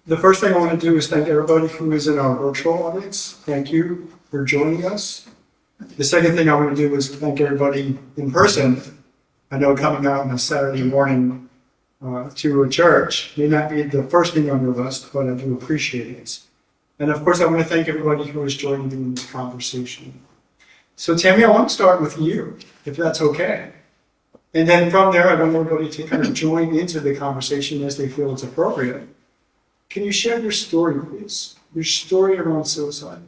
The first thing I want to do is thank everybody who is in our virtual audience. Thank you for joining us. The second thing I want to do is thank everybody in person. I know coming out on a Saturday morning to a church may not be the first thing on your list, but I do appreciate it. And of course, I want to thank everybody who is joining me in this conversation. So Tammy, I want to start with you, if that's okay. And then from there, I want everybody to kind of join into the conversation as they feel it's appropriate. Can you share your story, please? Your story around suicide.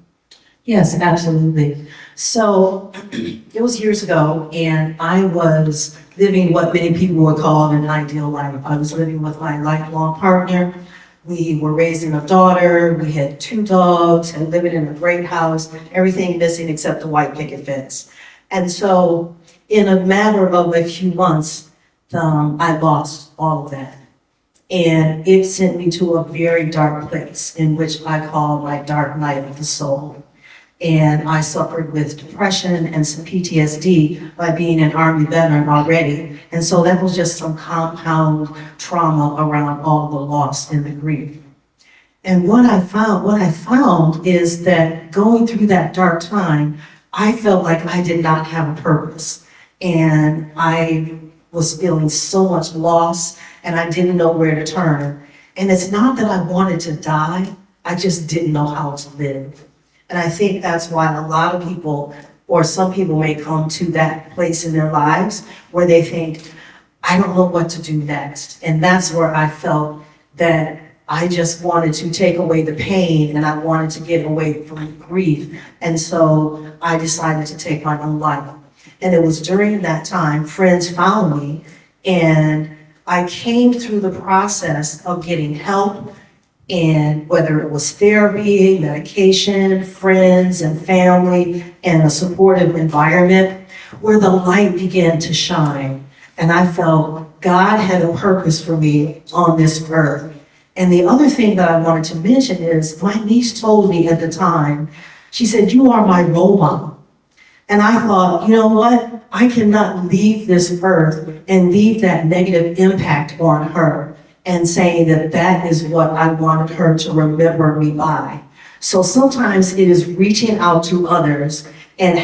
Yes, absolutely. So it was years ago, and I was living what many people would call an ideal life. I was living with my lifelong partner. We were raising a daughter. We had 2 dogs and living in a great house, everything missing except the white picket fence. And so in a matter of a few months, I lost all of that. And it sent me to a very dark place in which I call my dark night of the soul. And I suffered with depression and some PTSD by being an Army veteran already. And so that was just some compound trauma around all the loss and the grief. And what I found is that going through that dark time, I felt like I did not have a purpose. And I was feeling so much loss, and I didn't know where to turn. And it's not that I wanted to die, I just didn't know how to live. And I think that's why a lot of people, or some people may come to that place in their lives where they think, I don't know what to do next. And that's where I felt that I just wanted to take away the pain and I wanted to get away from grief. And so I decided to take my own life. And it was during that time, friends found me, and I came through the process of getting help, and whether it was therapy, medication, friends and family, and a supportive environment where the light began to shine. And I felt God had a purpose for me on this earth. And the other thing that I wanted to mention is my niece told me at the time, she said, "You are my role model." And I thought, you know what? I cannot leave this earth and leave that negative impact on her, and saying that that is what I wanted her to remember me by. So sometimes it is reaching out to others and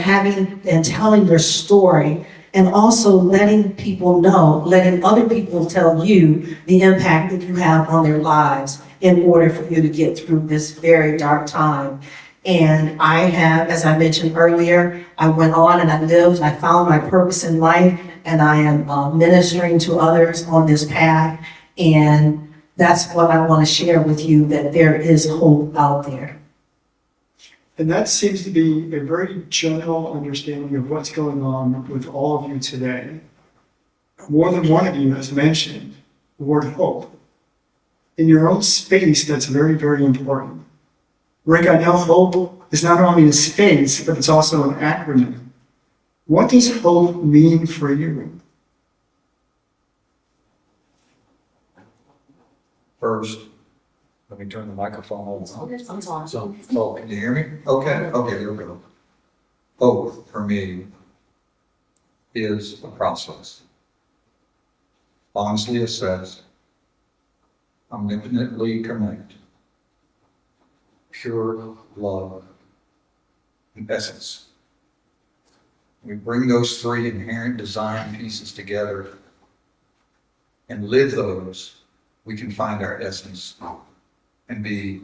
telling their story, and also letting people know, letting other people tell you the impact that you have on their lives in order for you to get through this very dark time. And I have, as I mentioned earlier, I went on and I lived, I found my purpose in life, and I am ministering to others on this path. And that's what I want to share with you, that there is hope out there. And that seems to be a very general understanding of what's going on with all of you today. More than one of you has mentioned the word hope. In your own space, that's very, very important. Rick, I know hope is not only a space, but it's also an acronym. What does hope mean for you? First, let me turn the microphone on. So, Oh, can you hear me? Okay, there we go. Hope for me is a process. Honestly assess, omnipotently connect, pure love, and essence. We bring those 3 inherent design pieces together and live those, we can find our essence and be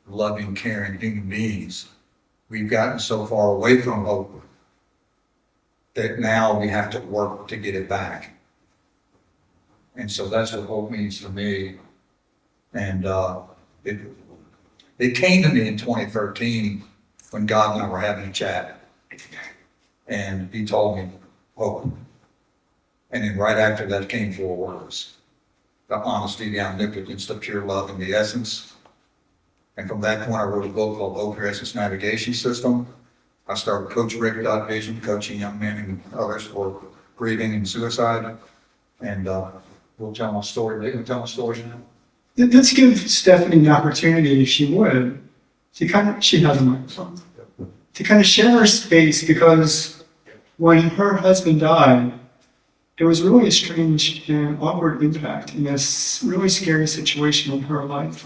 loving, caring human beings. We've gotten so far away from hope that now we have to work to get it back. And so that's what hope means for me. And it came to me in 2013 when God and I were having a chat. And he told me hope. And then right after that came 4 words: the honesty, the omnipotence, the pure love, and the essence. And from that point, I wrote a book called Hope Your Essence Navigation System. I started CoachRick.Vision, coaching young men and others for grieving and suicide. And we'll tell my story. They can tell my story now. Let's give Stephanie the opportunity, if she would, she has a microphone, to kind of share her space, because when her husband died, it was really a strange and awkward impact in this really scary situation in her life.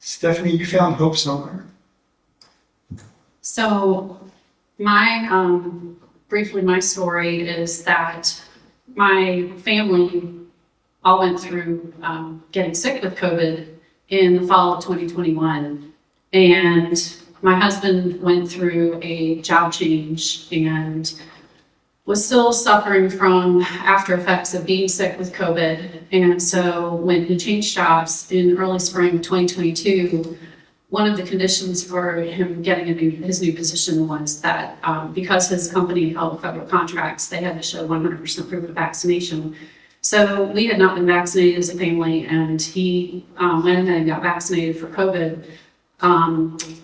Stephanie, you found hope somewhere. So briefly, my story is that my family all went through getting sick with COVID in the fall of 2021. And my husband went through a job change and was still suffering from after effects of being sick with COVID. And so when he changed jobs in early spring of 2022, one of the conditions for him getting his new position was that because his company held federal contracts, they had to show 100% proof of vaccination. So we had not been vaccinated as a family, and he went and got vaccinated for COVID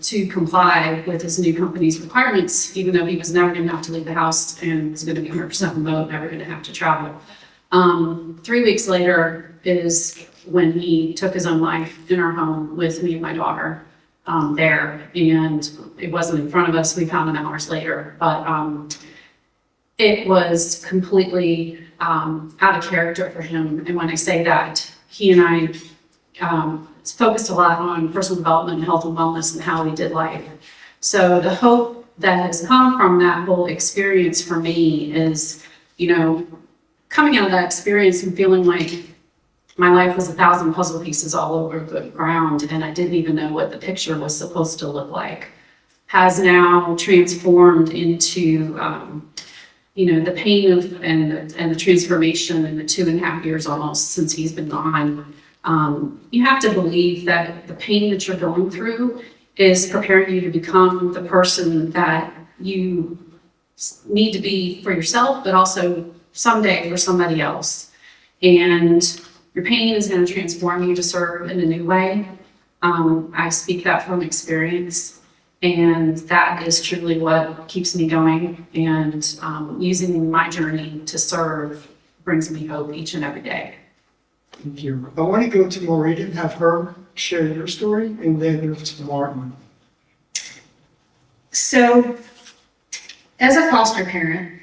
to comply with his new company's requirements, even though he was never going to have to leave the house and was going to be 100% remote, never going to have to travel. 3 weeks later is when he took his own life in our home with me and my daughter there, and it wasn't in front of us. We found him hours later, but it was completely out of character for him. And when I say that, he and I focused a lot on personal development, health and wellness, and how we did life. So the hope that has come from that whole experience for me is, coming out of that experience and feeling like my life was 1,000 puzzle pieces all over the ground, and I didn't even know what the picture was supposed to look like, has now transformed into, the pain of and the transformation in the 2.5 years almost since he's been gone. You have to believe that the pain that you're going through is preparing you to become the person that you need to be for yourself, but also someday for somebody else. And your pain is going to transform you to serve in a new way. I speak that from experience, and that is truly what keeps me going. And using my journey to serve brings me hope each and every day. Thank you. I want to go to Maureen and have her share your story, and then move to Martin. So, as a foster parent,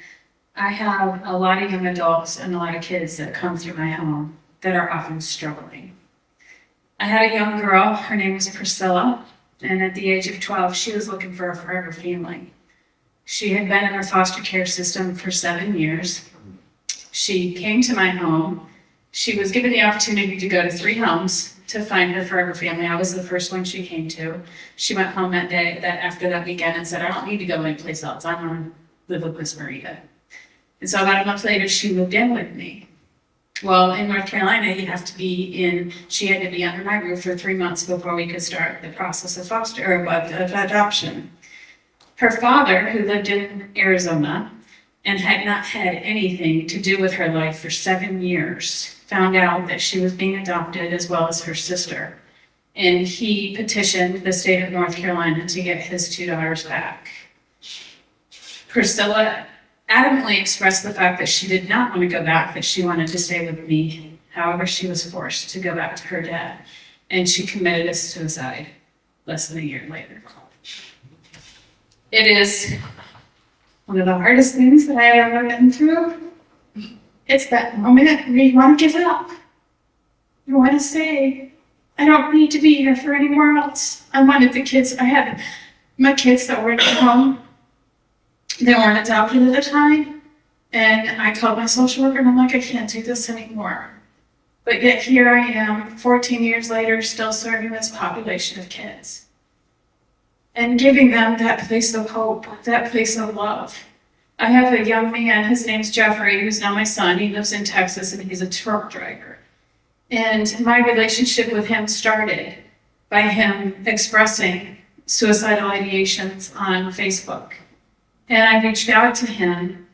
I have a lot of young adults and a lot of kids that come through my home that are often struggling. I had a young girl, her name was Priscilla, and at the age of 12, she was looking for a forever family. She had been in a foster care system for 7 years. She came to my home. She was given the opportunity to go to 3 homes to find her forever family. I was the first one she came to. She went home after that weekend and said, I don't need to go anyplace else. I want to live with Miss Maria. And so about a month later, she moved in with me. Well, in North Carolina, she had to be under my roof for 3 months before we could start the process of adoption. Her father, who lived in Arizona and had not had anything to do with her life for 7 years, found out that she was being adopted as well as her sister. And he petitioned the state of North Carolina to get his 2 daughters back. Priscilla adamantly expressed the fact that she did not want to go back, that she wanted to stay with me. However, she was forced to go back to her dad, and she committed a suicide less than a year later. It is one of the hardest things that I have ever been through. It's that moment where you want to give up. You want to say, I don't need to be here for anywhere else. I had my kids that were in the home. They weren't adopted at the time. And I called my social worker and I'm like, I can't do this anymore. But yet here I am, 14 years later, still serving this population of kids. And giving them that place of hope, that place of love. I have a young man, his name's Jeffrey, who's now my son. He lives in Texas and he's a truck driver. And my relationship with him started by him expressing suicidal ideations on Facebook. And I reached out to him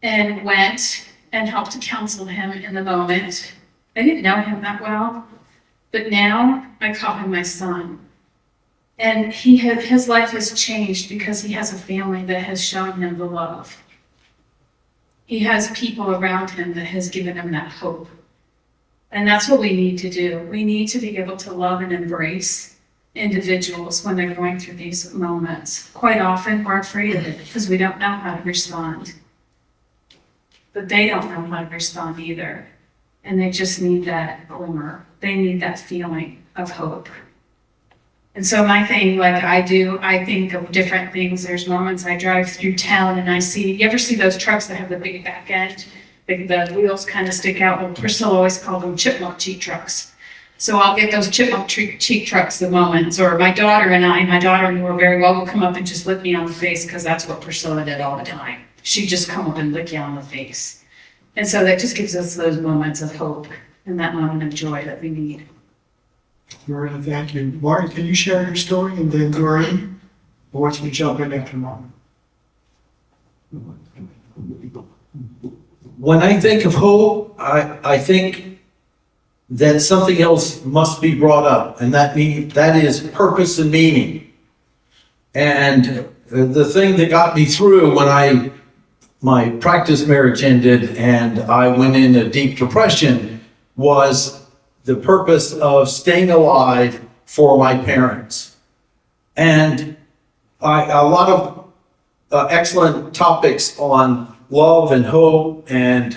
and went and helped to counsel him in the moment. I didn't know him that well, but now I call him my son. And his life has changed because he has a family that has shown him the love. He has people around him that has given him that hope. And that's what we need to do. We need to be able to love and embrace individuals when they're going through these moments. Quite often we're afraid of it because we don't know how to respond. But they don't know how to respond either. And they just need that glimmer. They need that feeling of hope. And so my thing, like I do, I think of different things. There's moments I drive through town and I see, you ever see those trucks that have the big back end? The wheels kind of stick out. Well, Priscilla always called them chipmunk cheek trucks. So I'll get those chipmunk cheek trucks the moments, or my daughter and you are very well will come up and just lick me on the face because that's what Priscilla did all the time. She'd just come up and lick you on the face. And so that just gives us those moments of hope and that moment of joy that we need. Lorraine, thank you. Martin, can you share your story? And then Lorraine, I want you to jump in after Martin. When I think of hope, I think that something else must be brought up, and that is purpose and meaning. And the thing that got me through when my practice marriage ended and I went in a deep depression was the purpose of staying alive for my parents. And a lot of excellent topics on love and hope and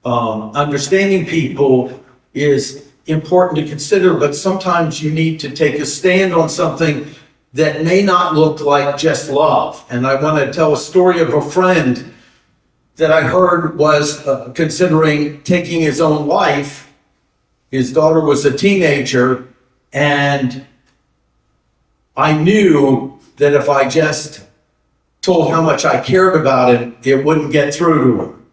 understanding people is important to consider, but sometimes you need to take a stand on something that may not look like just love. And I want to tell a story of a friend that I heard was considering taking his own life. His daughter was a teenager, and I knew that if I just told how much I cared about him, it wouldn't get through to him.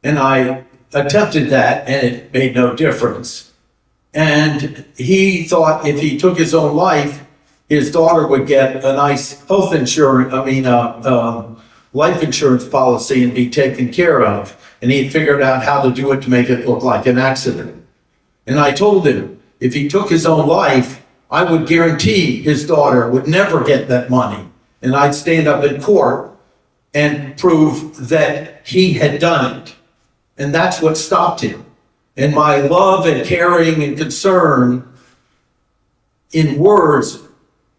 And I attempted that, and it made no difference. And he thought if he took his own life, his daughter would get a nice life insurance policy and be taken care of. And he figured out how to do it to make it look like an accident. And I told him, if he took his own life, I would guarantee his daughter would never get that money. And I'd stand up in court and prove that he had done it. And that's what stopped him. And my love and caring and concern in words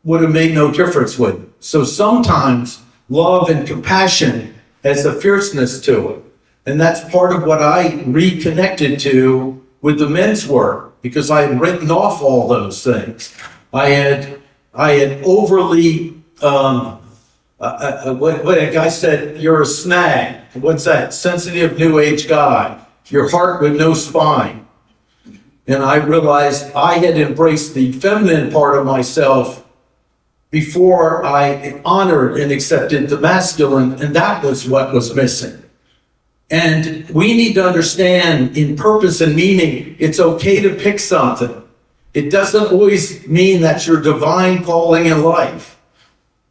would have made no difference with it. So sometimes love and compassion has a fierceness to it. And that's part of what I reconnected to with the men's work, because I had written off all those things. I had overly, what a guy said, you're a snag. What's that? Sensitive new age guy. Your heart with no spine. And I realized I had embraced the feminine part of myself before I honored and accepted the masculine, and that was what was missing. And we need to understand in purpose and meaning, it's okay to pick something. It doesn't always mean that's your divine calling in life.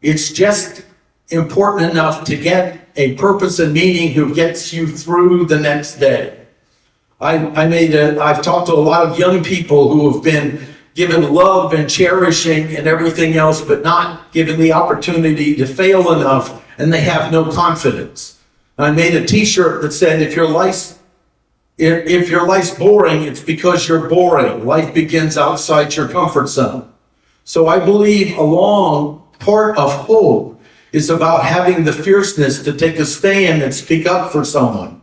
It's just important enough to get a purpose and meaning who gets you through the next day. I've talked to a lot of young people who have been given love and cherishing and everything else, but not given the opportunity to fail enough, and they have no confidence. I made a t-shirt that said, if your life's boring, it's because you're boring. Life begins outside your comfort zone. So I believe a long part of hope is about having the fierceness to take a stand and speak up for someone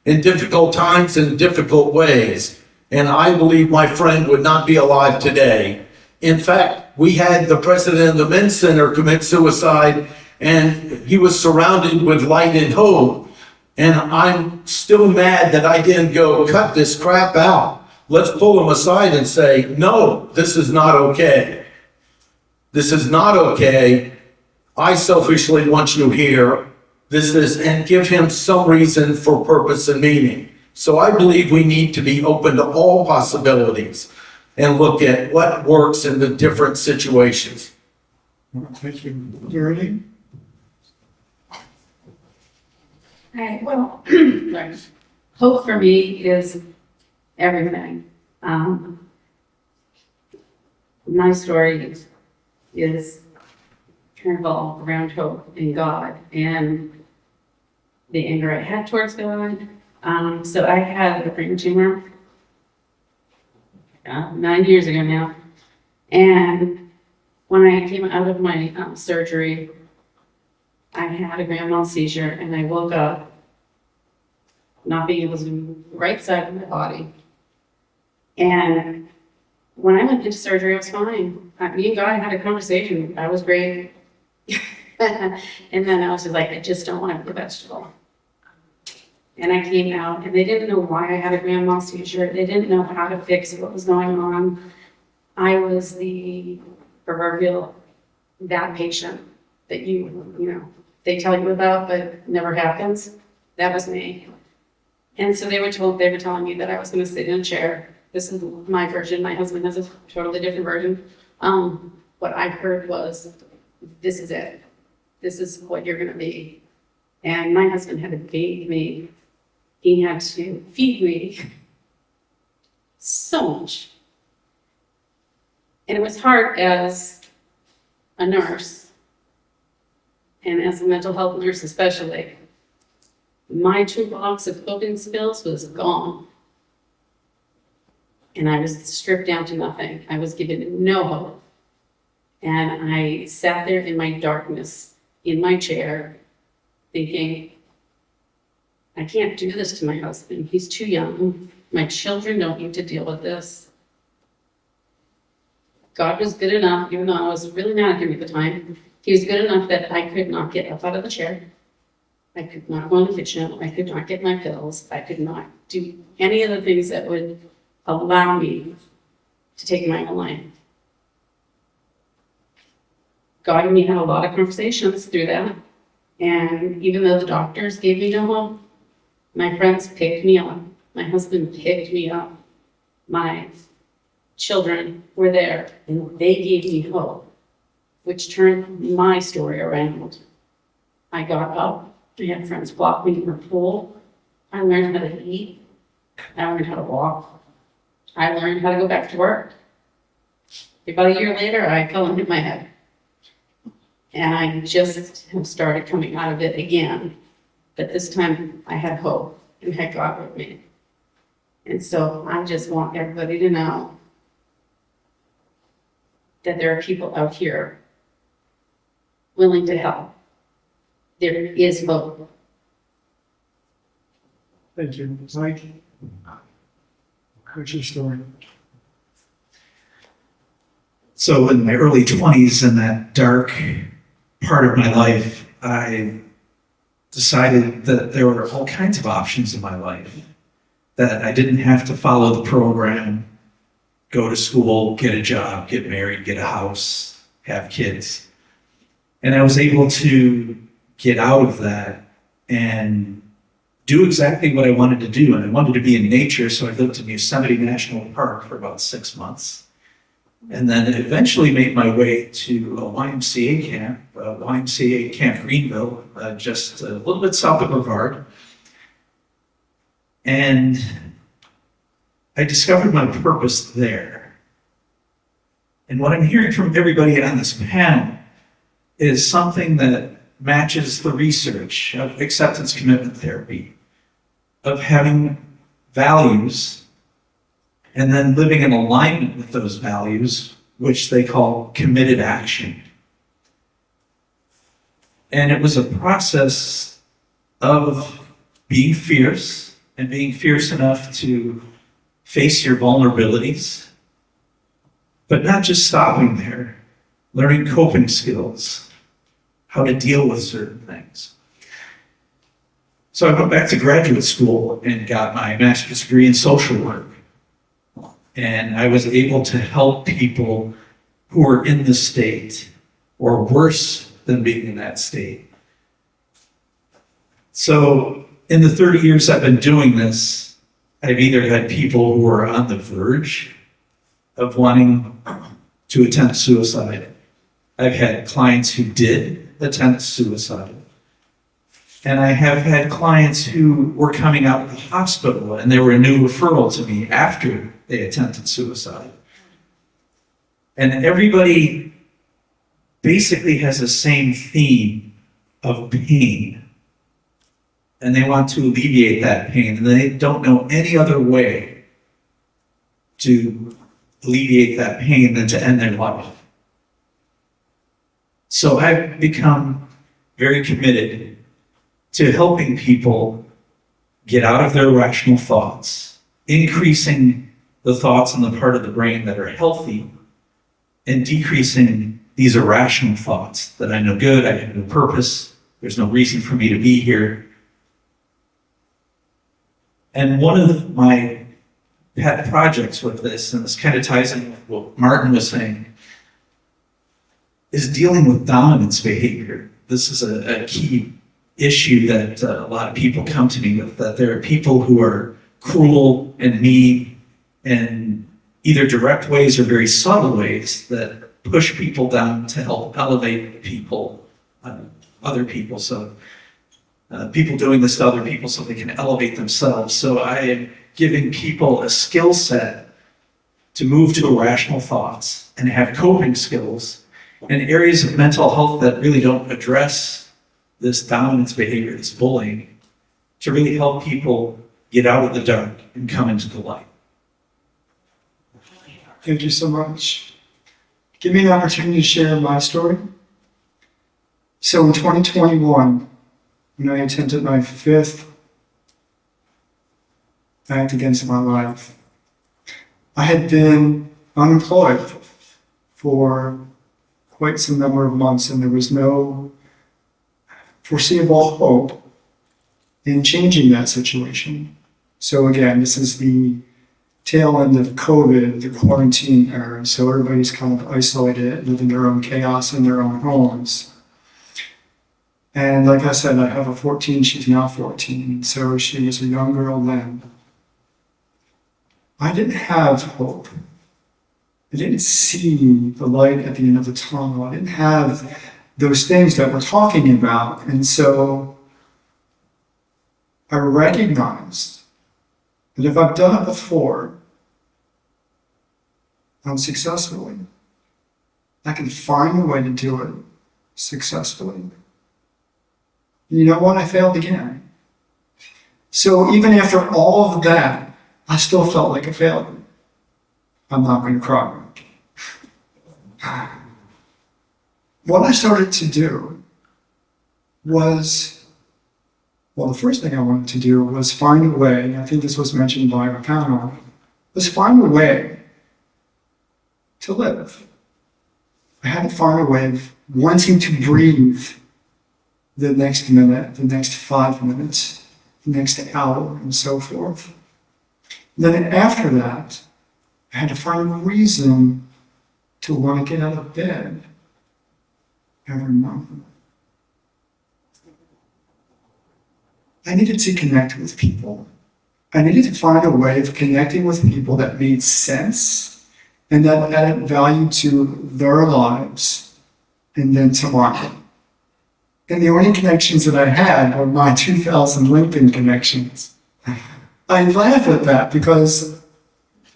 in difficult times and difficult ways. And I believe my friend would not be alive today. In fact, we had the president of the Men's Center commit suicide, and he was surrounded with light and hope. And I'm still mad that I didn't go, cut this crap out. Let's pull him aside and say, no, this is not okay. This is not okay. I selfishly want you here. And give him some reason for purpose and meaning. So I believe we need to be open to all possibilities and look at what works in the different situations. Thank you. Lorraine? Right, well, hope for me is everything. My story is kind of all around hope in God and the anger I had towards God. So I had a brain tumor 9 years ago now. And when I came out of my surgery, I had a grand mal seizure, and I woke up not being able to move the right side of my body. And When I went into surgery, I was fine. Me and God had a conversation. I was great. And then I was just like, I just don't want to be a vegetable. And I came out, and they didn't know why I had a grand mal seizure. They didn't know how to fix what was going on. I was the proverbial that patient that they tell you about, but never happens. That was me. And so they were telling me that I was going to sit in a chair. This is my version. My husband has a totally different version. What I heard was, this is it. This is what you're going to be. And my husband had to bathe me. He had to feed me so much. And it was hard as a nurse, and as a mental health nurse especially. My toolbox of coping skills was gone. And I was stripped down to nothing. I was given no hope. And I sat there in my darkness, in my chair, thinking, I can't do this to my husband. He's too young. My children don't need to deal with this. God was good enough, even though I was really mad at him at the time. He was good enough that I could not get up out of the chair. I could not go in the kitchen. I could not get my pills. I could not do any of the things that would allow me to take my own life. God and me had a lot of conversations through that. And even though the doctors gave me no hope, my friends picked me up. My husband picked me up. My children were there, and they gave me hope, which turned my story around. I got up. I had friends block me in the pool. I learned how to eat. I learned how to walk. I learned how to go back to work. About a year later, I fell and hit my head. And I just have started coming out of it again. But this time I had hope and had God with me. And so I just want everybody to know that there are people out here willing to help. There is hope. Thank you. Mike, what's your story? So in my early 20s, in that dark part of my life, I decided that there were all kinds of options in my life, that I didn't have to follow the program, go to school, get a job, get married, get a house, have kids. And I was able to get out of that and do exactly what I wanted to do. And I wanted to be in nature, so I lived in Yosemite National Park for about 6 months. And then eventually made my way to a YMCA camp, YMCA Camp Greenville, just a little bit south of Brevard. And I discovered my purpose there. And what I'm hearing from everybody on this panel is something that matches the research of acceptance commitment therapy, of having values and then living in alignment with those values, which they call committed action. And it was a process of being fierce and being fierce enough to face your vulnerabilities, but not just stopping there, learning coping skills, how to deal with certain things. So I went back to graduate school and got my master's degree in social work. And I was able to help people who were in the state, or worse than being in that state. So in the 30 years I've been doing this, I've either had people who are on the verge of wanting to attempt suicide. I've had clients who did attempt suicide. And I have had clients who were coming out of the hospital and they were a new referral to me after they attempted suicide. And everybody basically has the same theme of pain. And they want to alleviate that pain, and they don't know any other way to alleviate that pain than to end their life. So I've become very committed to helping people get out of their irrational thoughts, increasing the thoughts in the part of the brain that are healthy and decreasing these irrational thoughts that I'm no good, I have no purpose, there's no reason for me to be here. And one of my pet projects with this, and this kind of ties in with what Martin was saying, is dealing with dominance behavior. This is a key issue that a lot of people come to me with, that there are people who are cruel and mean in either direct ways or very subtle ways that push people down to help elevate people, other people. So people doing this to other people so they can elevate themselves. So I am giving people a skill set to move to irrational thoughts and have coping skills in areas of mental health that really don't address this dominance behavior, this bullying, to really help people get out of the dark and come into the light. Thank you so much. Give me an opportunity to share my story. So in 2021, when I attempted my 5th act against my life, I had been unemployed for quite some number of months, and there was no foreseeable hope in changing that situation. So again, this is the tail end of COVID, the quarantine era, so everybody's kind of isolated, living their own chaos in their own homes. And like I said, I have a 14, she's now 14, so she was a young girl then. I didn't have hope. I didn't see the light at the end of the tunnel. I didn't have those things that we're talking about. And so I recognized that if I've done it before, unsuccessfully, I can find a way to do it successfully. You know what? I failed again. So even after all of that, I still felt like a failure. I'm not going to cry. What I started to do was, well, the first thing I wanted to do was find a way, I think this was mentioned by the panel, was find a way to live. I had to find a way of wanting to breathe the next minute, the next 5 minutes, the next hour, and so forth. Then after that, I had to find a reason to want to get out of bed every morning. I needed to connect with people. I needed to find a way of connecting with people that made sense and that added value to their lives and then to mine. And the only connections that I had were my 2000 LinkedIn connections. I laugh at that because,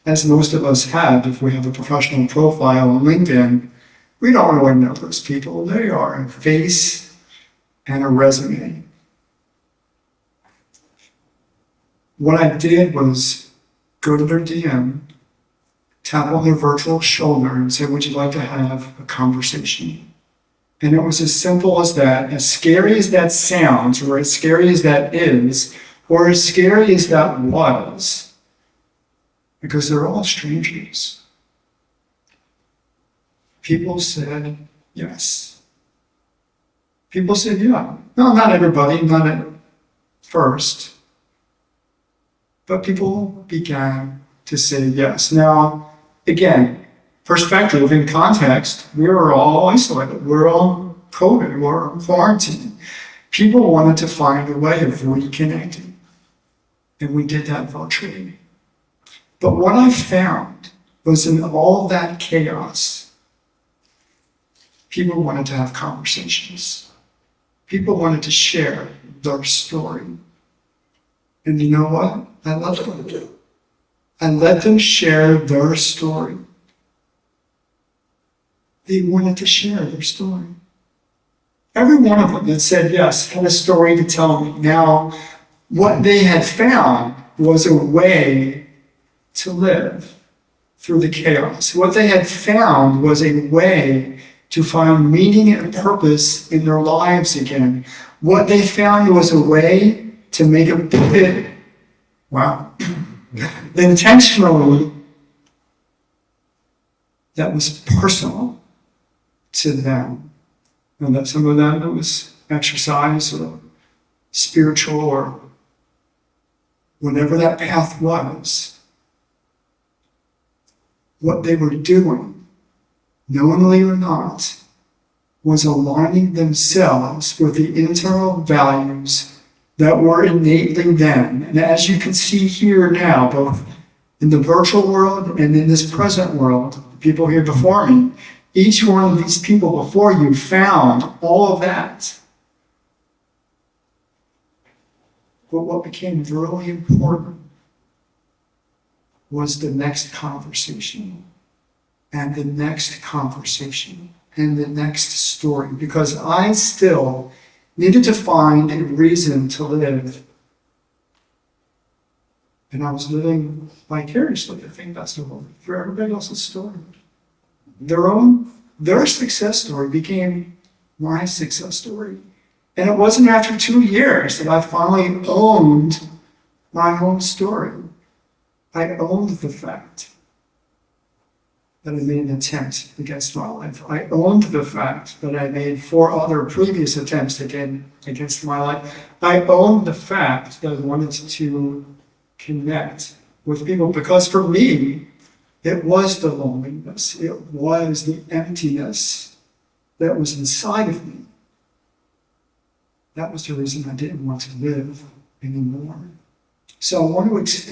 as most of us have, if we have a professional profile on LinkedIn, we don't really know those people. They are a face and a resume. What I did was go to their DM, tap on their virtual shoulder and say, would you like to have a conversation? And it was as simple as that. As scary as that sounds, or as scary as that is, or as scary as that was, because they're all strangers. People said yes. People said yeah. No, not everybody, not at first. But people began to say yes. Now, again, perspective and context, we were all isolated. We're all COVID, we're on quarantine. People wanted to find a way of reconnecting. And we did that virtually. But what I found was in all that chaos, people wanted to have conversations. People wanted to share their story. And you know what? I let them do. I let them share their story. They wanted to share their story. Every one of them that said yes had a story to tell me. Now, what they had found was a way to live through the chaos. What they had found was a way to find meaning and purpose in their lives again. What they found was a way to make a pivot, intentionally that was personal to them. And that some of them it was exercise or spiritual or whatever that path was. What they were doing, knowingly or not, was aligning themselves with the internal values that were innately them. And as you can see here now, both in the virtual world and in this present world, the people here before me, each one of these people before you found all of that. But what became really important was the next conversation, and the next conversation, and the next story, because I still needed to find a reason to live. And I was living vicariously, I think that's the word, for everybody else's story. Their success story became my success story. And it wasn't after 2 years that I finally owned my own story. I owned the fact that I made an attempt against my life. I owned the fact that I made 4 other previous attempts against my life. I owned the fact that I wanted to connect with people, because for me, it was the loneliness, it was the emptiness that was inside of me. That was the reason I didn't want to live anymore. So I want to extend